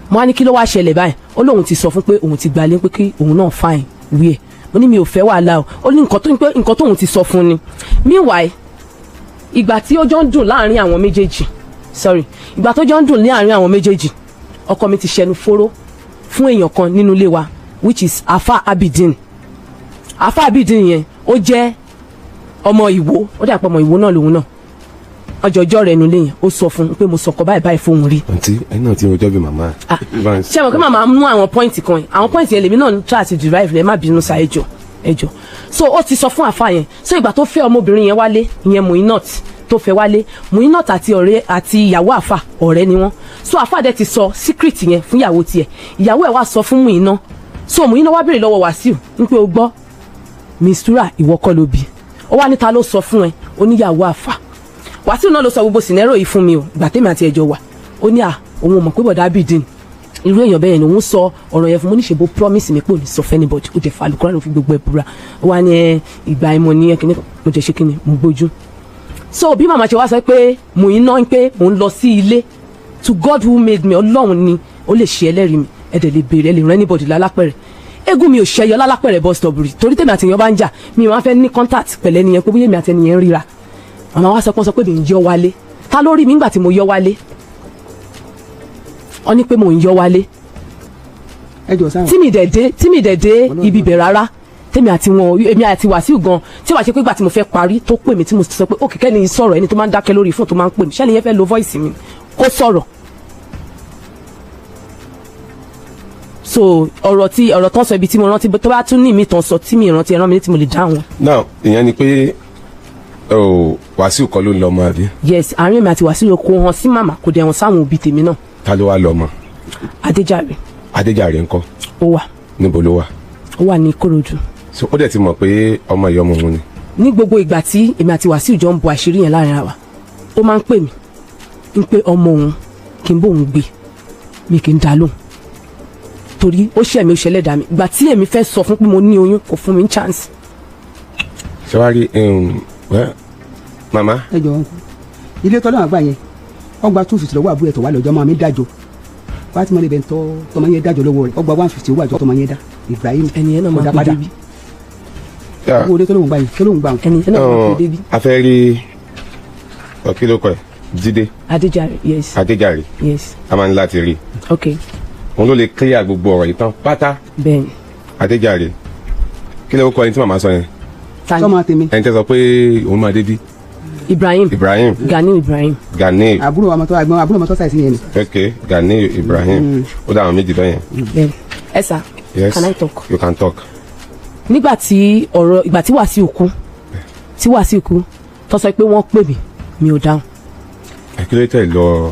Mo á ní kí ló wá ṣẹlẹ̀ báyìí. Ó lóun ti sọ fún pé òun ti gbalé pé kí òun náà fine wí ẹ̀. Mo ní mi ò fẹ́ wàhálà o. Ó ní nǹkan tóun ti sọ fún ni. Meanwhile ìgbà tí ó jọ ń dùn láàrin àwọn méjèèjì ìgbà tó jọ ń dùn láàrin àwọn méjèèjì ọkọ mi ti ṣẹnu fóró fún èèyàn kan nínú ilé wa which is Afa Abidin yẹn ó jẹ́ ọmọ Ìwó, ó dà pé ọmọ Ìwó náà lòun náà ọjọ́jọ́ rẹ̀ nulẹ̀ yẹn ó sọ fún un pé mo sọkọ báyìí fóun rí. àǹtí ẹ̀yin náà ti rojọ́ bí màmá. ṣé mo kí màmá mú àwọn pọ́ìntì kan àwọn pọ́ìntì yẹn lèmi náà ń try to derive lẹ́ẹ̀ má bínú sa ẹjọ́ so ó ti sọ fún Àfà yẹn so ìgbà tó fẹ́ ọmọbìnrin yẹn wálé ìyẹn Muinat tó fẹ́ wálé Muinat àti ìyàwó Àfà ọ̀rẹ́ ni wọ́n so Àfà dẹ̀ ti sọ secret yẹn fún ìyàwó tiẹ̀ ìyàwó ẹ̀ wá sọ fún Muinat so Muinat wá béèrè lọ́wọ́ Wàsíù ń pé o gbọ́ Mistura ìwọ kọ́ ló bí ó wá níta ló sọ fún ẹ oníyàwó Àfà Wàsíù náà ló sọ gbogbo scenario yìí fún mi o ìgbà tèmi àti ẹjọ́ wà ó ní òun ò mọ̀ pé bọ̀dá Abidin irú èèyàn bẹ́ẹ̀ ni òun sọ ọ̀rọ̀ yẹn fún mo ní ṣe bó promise mi pé ò ní sọ fẹ́nibọ̀dì ó jẹ́ falùkúrá ló fi gbogbo ẹ̀ búra ó wá ní ìgbà ìmọ̀ ní ẹ̀kíní mo jẹ́ ṣe kíni mo gbójú. So bí màmá ṣe wá sọ pé mò ń ná pé mò ń lọ sí ilé to God who made me Ọlọ́run ni ó lè ṣe ẹlẹ́rìí mi ẹ̀dẹ̀ lè béèrè ẹ̀ lè rán anybody lálápẹ̀rẹ̀ eégún mi ò ṣẹyọ lálápẹ̀rẹ̀ bus stop rí torí tèmi àti èèyàn bá ń jà mi máa fẹ́ ní contact pẹ̀lẹ́ nìyẹn pé bóyá èmi àti ẹnìyẹn ń ríra màmá wá sọ pé mi ń yọ wálé ta ló rí mi nígbà tí mo yọ wálé ó ní pé mò ń yọ wálé tí mi dẹ̀ dé ibi bẹ̀ rárá tèmi àti èmi àti Wàsíù gan tí wàá ṣe pé ìgbà tí mo fẹ́ parí tó pè mí tí mo sọ pé òkè kẹ́ni sọ̀rọ̀ ẹni tó máa ń dákẹ́ lórí fóònù tó máa ń pè mí ṣẹ́ni yẹn fẹ́ lo voice mi kó sọ̀rọ̀ so ọ̀rọ̀ tán sọ ibi tí mo rántí tó bá tún ní mi tán sọ tí mi rántí ẹran mi ní tí mo lè dá wọn. now ìyẹn ni pé Wàsíù kọ́ ló ń lọ ọmọ àbí. yes àárín mi àti Wàsíù kò hàn sí màmá kò dẹ̀ hàn sáwọn òbí tèmi náà. ta ló wá lọ ọmọ. Adéjàre ńkọ́. ó wà. níbo ló wà. ó wà ní Ìkòròdú. so ó dẹ̀ ti mọ̀ pé ọmọ ìyá ọmọ òun ni. ní gbogbo ìgbà tí èmi àti Wàsíù jọ ń bo àṣírí yẹn láàrin àwa ó máa ń pè mí ń pé ọmọ òun kí n bóun gbé mi kì í dá lóhùn torí ó ṣe mi ó ṣẹlẹ̀ dà mí ìgbà tí èmi fẹ́ sọ fún pé mo ní oyún kò fún mi ní chance. ṣé wàá rí màmá. ẹ jọ ilé tọ́lá àgbà yẹn ọgbà 250 lọ́wọ́ àbúrò ẹ̀tọ́ wà lọ́jọ́ máa mi dájọ́ Fatima lè bẹ̀ ń tọmọ yẹn dájọ́ lọ́wọ́ rẹ̀ ọgbà 150 owó àjọ tọmọ yẹn dá Ibrahim ẹnìyẹn náà máa kó débi. owó ilé tọ́lá òun gbà yẹn kí ló ń gbà wọn. ẹnìyẹn náà máa kó débi. a fẹ́ rí kí ló kọ ẹ̀ Jídé. Adéjàre yes. Adéjàre yes. a máa ń láti rí. ok. òun ló lè clear gbogbo ọ̀rọ̀ yìí tán pátá. bẹ́ẹ̀ni. Adéjàre kí ló kọ ẹni tí màmá sọ yẹn. sọmọ tèmi. ẹni tẹ́ sọ pé òun máa débi. Ibrahim. Ganiu Ibrahim. Ganiu. àbúrò ọmọ tó ṣàìsí yẹn ni. ok Ganiu Ibrahim ó dá àwọn méjì bẹ́ẹ̀ yẹn. bẹ́ẹ̀ni ẹ sà. yes can I talk. you can talk. ìgbà tí Wàsíù kú tó sọ pé wọ́n pè mí mi ò dáhùn. kí ló tẹ̀ lọ.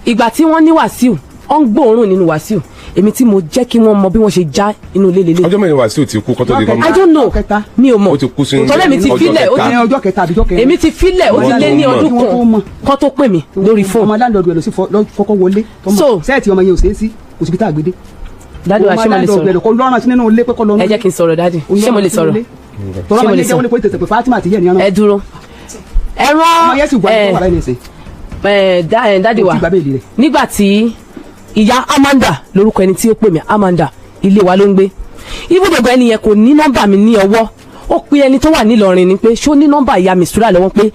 ìgbà tí wọ́n ní Wàsíù ó ń gbóòórùn nínú Wàsíù èmi tí mo jẹ́ kí wọ́n mọ bí wọ́n ṣe já inú ilé lélẹ̀. ọjọ́ mẹ́rin Wàsíù ti kú kọ́tọ́ di gọ́ọ̀mù. I don't know mi ò mọ̀ ó ti kú sínú tọ́lẹ̀ mi ti filẹ̀ ọjọ́ kẹta àbíjọ́ kẹrin. èmi ti filẹ̀ ó ti lé ní ọdún kan kọ́ tó pè mí lórí fóònù. ọmọ aláǹdọ̀dù ẹ̀ lọ sí fọ́kọ́ wọlé sẹ́ẹ̀tì ọmọ yẹn ò ṣeé sí kò síbi tá a gbé dé. dádì wa ṣé mo lè sọ̀rọ̀ kó lọ́rùn sí nínú ilé pé kọ́ lọ́rùn. ẹ jẹ́ kí n sọ̀rọ̀ dádì ṣé mo lè sọ̀rọ̀ ṣé mo lè sọ̀rọ̀ ẹ dúró ẹ rán dádì wa nígbà tí ìyá Amanda lórúkọ ẹni tí ó pè mí Amanda ilé wa ló ń gbé ibùdókọ̀ ẹni yẹn kò ní nọ́mbà mi ní ọwọ́ ó pe ẹni tó wà nílọrin ni pé ṣó ní nọ́mbà ìyá Mistura lọ́wọ́ pé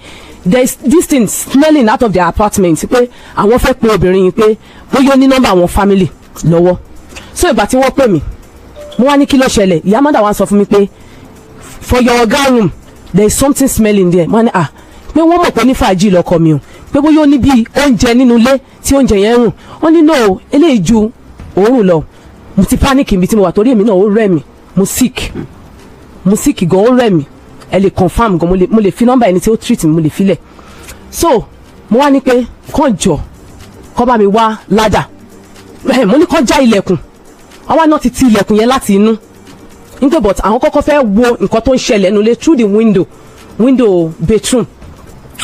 there is this thing smelling out of their apartment pé àwọn fẹ́ pe obìnrin yìí pé bóyá ó ní nọ́mbà àwọn family lọ́wọ́ so ìgbà tí wọ́n pè mí mo wá ní kí ló ṣẹlẹ̀ ìyá Amanda wá sọ fún mi pé for your oga room there is something smelling there mo ní pé wọ́n mọ̀ pé ní fàájì lọ́kọ mi o pé bóyá ó ní bí oúnjẹ nínú ilé tí oúnjẹ yẹn rùn wọ́n ní no eléyìí ju òórùn lọ mo ti panic ibi tí mo wà torí èmi náà ó rẹ̀ mí mo sick gan ó rẹ̀ mí ẹ lè confam gan mo lè fi nọ́mbà ẹni tí ó treat mi mo lè filẹ̀ so mo wá ní pé kàn jọ kọ́ bá mi wá ládà mo ní kàn já ilẹ̀kùn àwa náà ti ilẹ̀kùn yẹn láti inú nígbà but àwọn kọ́kọ́ fẹ́ wo nǹkan tó ń ṣẹlẹ̀ nulẹ̀ through the window bedroom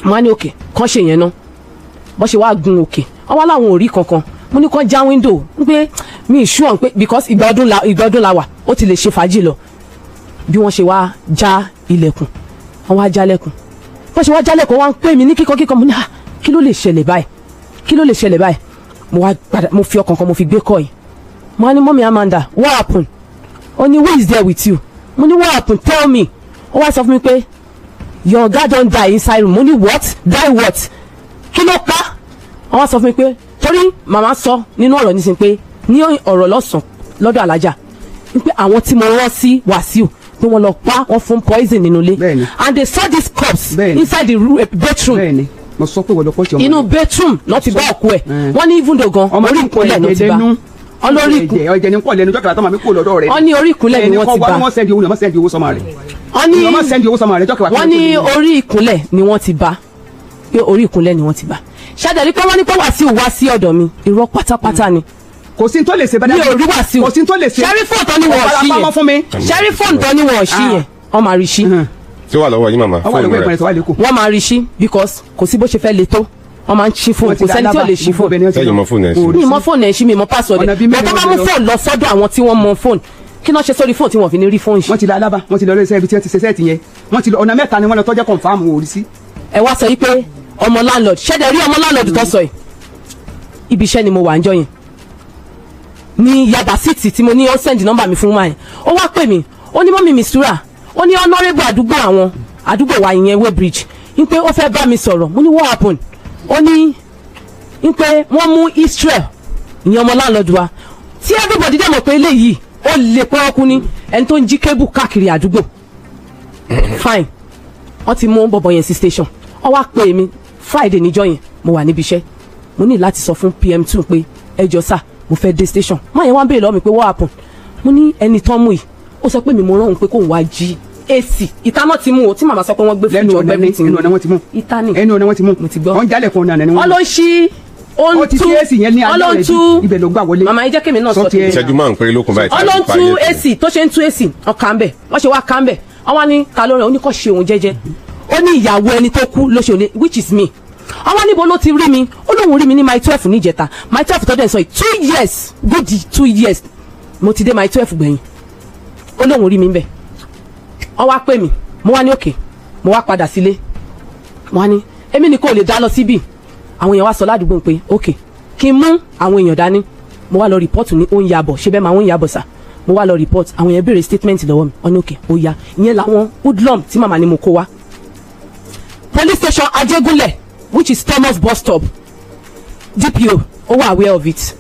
mo wá ní òkè kàn ṣe yẹn náà bó ṣe wá gun òkè wọ́n wá láwọn ò rí kankan mo ní kàn já window ń pé mi ìṣúwọ̀n pé because ìgbà ọdún la wà ó ti lè ṣe fàájì lọ bí wọ́n ṣe wá já ilẹ̀kùn wọ́n wá já lẹ̀kùn bó ṣe wá já lẹ̀kùn wọ́n ń pè mí ní kíkan mo ní kí ló lè ṣẹlẹ̀ báyìí mo fi ọkàn kan mo fi gbé kọ́ yìí mo wá ní mọ́mí Amanda what happened ó ní who is there with you mo ní what happened tell me ó wá sọ fún mi pé your guy don die inside room mo ní what die what kí ló pa ó wá sọ fún mi pé torí màmá sọ nínú ọ̀rọ̀ nísìnyí pé ní ọ̀rọ̀ lọ́sàn lọ́dọ̀ alájà pé àwọn tí mo rán sí Wàsíù pé wọ́n lọ pa wọ́n fún poison nínú ilé and they saw this corpse inside the bedroom mo sọ pé wọ́n lọ pọ́ọ̀tì ọmọ inú bedroom náà ti bá òkú ẹ̀ wọ́n ní even though gan orí ìkúnlẹ̀ náà ti bá olórí ìkúnlẹ̀ ọjẹ ní kọ́ lẹ́nu jọ́kẹ́ àtọ́mọ mi kúrò lọ́dọ̀ rẹ̀ wọ́n ní orí ìkúnlẹ̀ ni wọ́n ti bá wọ́n sẹ́ndì owó sọmọ rẹ̀ wọ́n ní orí ìkúnlẹ̀ ni wọ́n ti bá pé orí ìkúnlẹ̀ ni wọ́n ti bá ṣàdẹ̀rí pé wọ́n ní pé Wàsíù wá sí ọ̀dọ̀ mi irọ́ pátápátá ni kò sí tó lè ṣe bẹ́ẹ̀ mi ò rí Wàsíù kò sí tó lè ṣe ṣẹ́rí fóònù tó ní wọ́n ṣí yẹn wọ́n máa rí ṣí tí ó wà lọ́wọ́ yín màmá fóònù rẹ̀ wọ́n máa rí ṣí because kò sí bó ṣe fẹ́ le tó wọ́n máa ń ṣí fóònù kò sẹ́ni tí ò lè ṣí fóònù ẹ̀yìn mọ fóònù ẹ̀ ṣí mi mọ fóònù ẹ̀ ṣí mi mọ password ẹ̀ bẹ́ẹ̀ bá mú fóònù lọ sọ́dọ̀ àwọn tí wọ́n mọ fóònù kí náà ṣe sórí fóònù tí wọ́n fi ní rí fóònù ṣí. wọ́n ti lọ Alaba wọ́n ti lọ lọ́sẹ̀ ibi tí wọ́n ti ṣe sẹ́ẹ̀tì yẹn wọ́n ti lọ ọ̀nà mẹ́ta ni wọ́n lọ tọ́jọ́ confam wò rí sí. ẹ wá sọ yìí pé ọmọ landlord ṣẹ́dẹ̀ rí ọmọ landlord tó sọ yìí ibi iṣẹ́ ni mo wà ń jọ yẹn ní Yaba City tí mo ní ó send nọ́mbà mi fún wa yẹn ó wá pè mí ó ní mọ́mí Mistura ó ní honourable àdúgbò wa ìyẹn way bridge ń pé ó fẹ́ bá mi sọ̀rọ̀ mo ní what happen ó ní ń pé wọ́n mú Israel ìyẹn ọmọ landlord wa tí everybody dẹ̀ mọ̀ pé eléyìí ó lè pẹ́ ọkùn ní ẹni tó ń jí kébù káàkiri àdúgbò fine wọ́n ti mú bọ̀bọ̀ yẹn sí station ó wá pè mí Friday níjọ́ yẹn mo wà níbi iṣẹ́ mo ní láti sọ fún PM2 pé ẹ jọ sá mo fẹ́ dé station máa yẹn wá ń béèrè lọ́wọ́ mi pé what happen mo ní ẹni tán mú yìí ó sọ pé mi mo rán òun pé kóun wá jí AC ìta náà ti mú o tí màmá sọ pé wọ́n gbé fún ìjọba everything ẹnu ọ̀nà wọn ti mú ìta ni ẹnu ọ̀nà wọn ti mú mo ti gbọ́ wọ́n jálẹ̀ fún ọ̀nà ni wọ́n. ọlọ́ọ̀ṣì ọlọ́ọ̀tú ibẹ̀ ló gbà wọlé. màmá yẹn jẹ́ kémi náà sọ tiẹ̀. ìṣẹ́jú márùn-ún péré ló kún báyìí. ọlọ́ọ̀tú AC tó ṣe ń tú AC ọkàn bẹ̀ wọ́n ṣe wá kàn bẹ̀ wọ́n wá ní ta ló rẹ̀ ó ní kọ́ ṣe òun jẹ́jẹ́ ó ní ìyàwó ẹni tó kú ló ṣe òun which is me àwọn níbo ló ti rí mi ó lóun rí mi ní my 12 níjẹta my 12 tó dẹ̀ sọ yìí 2 years good 2 years mo ti dé my 12 gbẹ̀yìn ó lóun rí mi ń bẹ̀ wọ́n wá pè mí mo wá ní òkè mo wá padà sílé wọ́n á ní èmi ni kò lè dá lọ síbì àwọn èèyàn wá sọ ládùúgbò pé òkè kí n mú àwọn èèyàn dání mo wá lọ rìpọ́ọ̀tù ní ó ń yabọ̀ ṣé bẹ́ẹ̀ máa ń yabọ̀ sà mo wá lọ rìpọ́ọ̀tù àwọn èèyàn béèrè statement lọ́wọ́ mi wọ́n ní òkè ó ya ìyẹn làwọn hoodlum tí màmá ni mo kó wá police station Ajégúnlẹ̀ which is Thomas bus stop DPO ó wà aware of it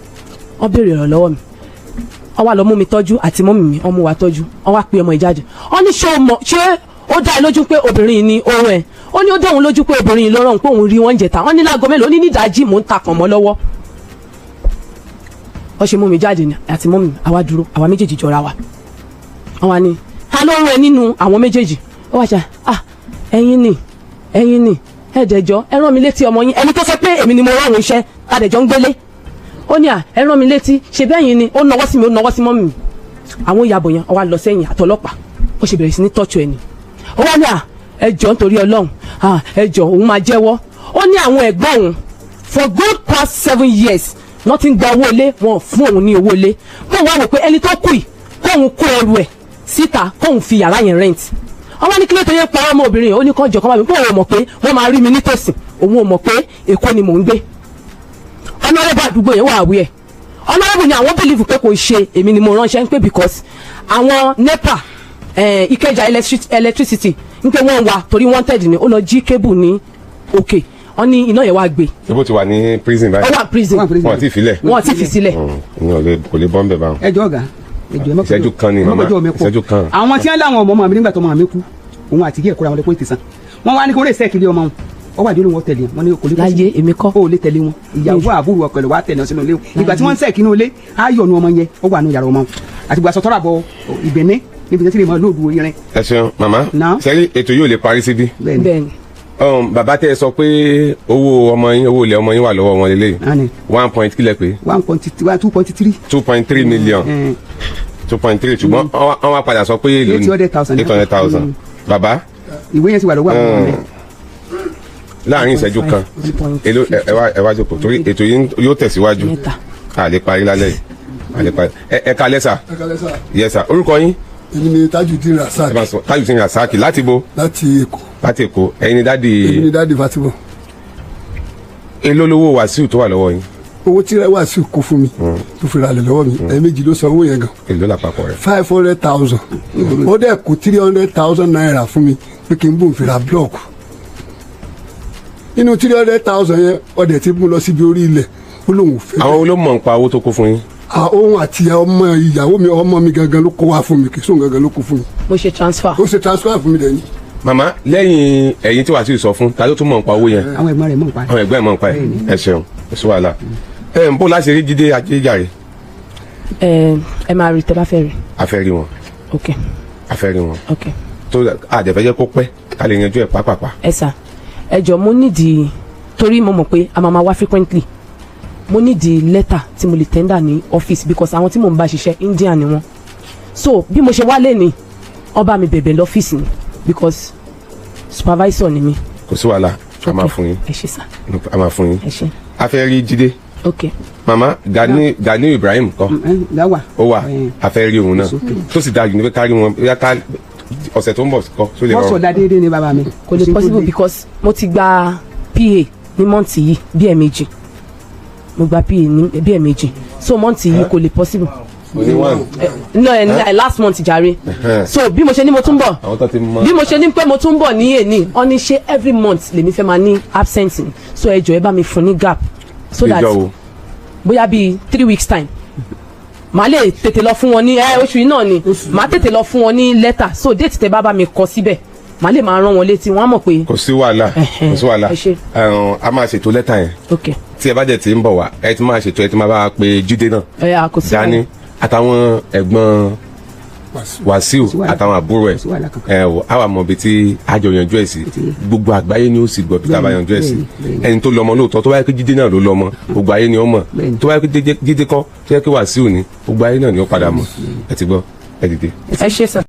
wọ́n béèrè ọ̀rọ̀ lọ́wọ́ mi wọ́n wá lọ mú mi tọ́jú àti mọ́mì mi wọ́n mú wa tọ́jú wọ́n wá pe ọmọ ìjáde wọ́n ní ṣé ó dá ẹ lójú pé obìnrin ni òun ẹ̀ ó ní ó dá òun lójú pé obìnrin yìí lọ́rọ̀ pé òun rí wọn jẹ̀ta wọ́n ní láago mélòó ní nídàájí mò ń ta kàn mọ́ lọ́wọ́ wọ́n ṣe mú mi jáde ní àti mọ́mì àwa dúró àwa méjèèjì jọra wa wọ́n wá ní ta ló rán ẹ nínú àwọn méjèèjì ó wá ṣe ẹ̀yin ni ẹ̀ẹ́dẹ̀jọ́ ẹ rán mi létí ọmọ yín ẹni tó sọ pé èmi ni mo rán òun iṣẹ́ adẹ̀jọ́ ń gbélé ó ní ẹ rán mi létí ṣe bẹ́yìn ni ó nawọ́ sí mi ó nawọ́ sí mọ́mì mi àwọn ìyàbọ̀ yẹn ó wá lọ sẹ́yìn àtọlọ́pàá ó ṣe bẹ̀rẹ̀ sí ní tọ́jú ẹni ó wá ní ẹjọ́ nítorí ọlọ́run ẹjọ́ òun máa jẹ́wọ́ ó ní àwọn ẹ̀gbọ́n òun for good past 7 years wọ́n ti ń gba owó ilé wọn fún òun ní owó ilé bóun wá wò pé ẹni tó kù yìí kóun kó ẹrù ẹ̀ síta kóun fi yàrá yẹn rent àwọn ní kílẹ̀ tó yẹ pa ọmọ obìnrin ó ní kọ́ jọ̀kan báyìí pé òun mọ̀ pé wọ́n máa rí mi nítòsí òun ò mọ̀ pé Èkó ni mò ń gbé ọ̀nàrẹ́bù àdúgbò yẹn wà wí ẹ̀ ọ̀nàrẹ́bù ni àwọn bìlìfù pé kò ṣe èmi ni mo ránṣẹ́ ń pé because àwọn NEPA Ìkẹjà electricity ń pé wọ́n wà torí wanted ni ó lọ jí cable ní òkè wọ́n ní iná yẹn wá gbé. ibo ti wà ní prison báyìí. ó wà prison wọ́n ti filẹ̀. wọ́n ti fi sílẹ̀. kò lè bọ́ ń bẹ̀ báwọn. ẹjọ́ ọ̀gá ìṣẹ́jú kan ni màmá ìṣẹ́jú kan. àwọn tí wọ́n láwọn ọmọ mi nígbà tó ọmọ mi kú òun àti díẹ̀ kóra wọn lè kó ètè sàn wọ́n wá ní kó lè sẹ́ẹ̀kì lé ọmọ wọn ó wà dé olóhùn tẹ̀lé wọn ní kò lè láyé èmi kọ́ ó lè tẹ̀lé wọn ìyàwó àbúrò ọkọ rẹ̀ wá tẹ̀lé wọn sínú ilé ìgbà tí wọ́n ń sẹ́ẹ̀kì inú ilé ayọ̀ nu ọmọ yẹn ó wà nù yàrá ọmọ àti gbàsọ tọ́ra bọ ìbẹ̀ní níbi tí wọ́n lóòdù irin. ẹ ṣeun màmá sẹ́rí ètò yóò lè parí síbí. bẹ́ẹ̀ni. bàbá tẹ sọ pé owó ọmọ yín owó ilẹ̀ ọmọ yín wà lọ́wọ́ wọn lélẹ́yìn 1 point kílẹ̀ pé. 2.3. 2.3 million. 2.3 ṣùgbọ́n wọ́n wá padà sọ pé 800,000 bàbá. ìwé yẹn ti wà lọ́wọ́ àwọn ọmọ rẹ̀. láàrin ìṣẹ́jú kan èló ẹ wá jókòó torí ètò yìí yóò tẹ̀síwájú a lè parí lálẹ́ yìí a lè parí ẹ kalẹ́ sà yes sà orúkọ yín. èmi ni Tajudeen Rasaq. Tajudeen Rasaq láti bo. láti Èkó. láti Èkó ẹ̀yin ni dáàdi. èmi ni dáàdi Fatima. èló lówó Wàsíù tó wà lọ́wọ́ yín. owó tí Wàsíù kó fún mi tó fi ra lẹ̀ lọ́wọ́ mi ẹ̀ẹ̀mejì ló san owó yẹn gan. èló lápapọ̀ rẹ̀. 500,000 ó dẹ̀ kó 300,000 naira fún mi pé kí n bóun fi ra blọọkù inú 300,000 yẹn ọdẹ ti mú lọ síbi orí ilẹ̀ ó lóun fẹ́. àwọn olómọ̀ ń pa owó tó kó fún yín. òun àti ọmọ ìyàwó mi ọmọ mi gangan ló kó wá fún mi kì í sóun gangan ló kó fún mi. mo ṣe transfer. ó ṣe transfer fún mi dẹ̀ ni. màmá lẹ́yìn ẹ̀yin tí Wàsíù sọ fún ta ló tún mọ̀ ń pa owó yẹn. àwọn ẹ̀gbọ́n rẹ̀ mọ̀ ń pa. àwọn ẹ̀gbọ́n rẹ̀ mọ̀ ń pa ẹ̀ ṣeun ẹ̀ sọ wàhálà. ń bó láti rí Jídé Ajéjàre. ẹ máa rí tẹ bá fẹ́ rí. a fẹ́ rí wọn. ok. a fẹ́ rí wọn. ok. tó àdẹ̀fẹ́ jẹ́ kó pẹ́ ká lè yanjú ẹ̀ pápápá. ẹ sà ẹ jọ mo nídìí torí mo mọ̀ pé a máa wá frequently mo nídìí lẹ́tà tí mo lè tẹ́ndà ní ọ́fíìsì because àwọn tí mò ń bá ṣiṣẹ́ Indian ni wọ́n so bí mo ṣe wálé ni wọ́n bá mi bẹ̀bẹ̀ lọ́fíìsì ni because supervisor ni mi. kò sí wàhálà a máa fún yín. ẹ ṣé sà. a máa fún yín. ẹ ṣé. a fẹ́ rí Jídé. ok. mama Gani Ibrahim kọ́ ó wà a fẹ́ rí òun náà tó sì dáa jù ní pé ká rí wọn ọ̀sẹ̀ tó ń bọ̀ kọ́ tó lè rọrùn. wọ́n sọ dáadéé ní bàbá mi. kò lè possible because mo ti gba PA ní mọ́ǹtì yìí bí ẹ̀ẹ̀mejì mo gba PA ní bí ẹ̀ẹ̀mejì so mọ́ǹtì yìí kò lè possible. no last month jàre so bí mo ṣe ní mo tún bọ̀ bí mo ṣe ní pé mo tún bọ̀ ní èní wọ́n ní ṣe every month lèmi fẹ́ máa ní absent so ẹ jọ̀ọ́ ẹ bá mi fún ní gap so that bóyá bíi 3 weeks time màá lè tètè lọ fún wọn ní oṣù yìí náà ni màá tètè lọ fún wọn ní lẹ́tà so déètì tẹ bá mi kọ síbẹ̀ màá lè máa rán wọn létí wọn á mọ̀ pé. kò sí wàhálà kò sí wàhálà a máa ṣètò lẹ́tà yẹn tí ẹ bá jẹ́ tí ń bọ̀ wá ẹ ti máa ṣètò ẹ ti máa bá wa pé Jídé náà Dání àtàwọn ẹ̀gbọ́n Wàsíù àtàwọn àbúrò ẹ̀ á wà mọ̀ bí tí àjọ yanjú ẹ̀ sí gbogbo àgbáyé ni ó sì gbọ́ bí tá a bá yanjú ẹ̀ sí ẹni tó lọ́mọ lóòótọ́ tó bá yẹ kí Jídé náà ló lọ́mọ gbogbo ayé ni ó mọ̀ tó bá yẹ kí Jídé kọ́ tó yẹ kí Wàsíù ni gbogbo ayé náà ni ó padà mọ̀ ẹ ti gbọ́ ẹ dìde. ẹ ṣé sà.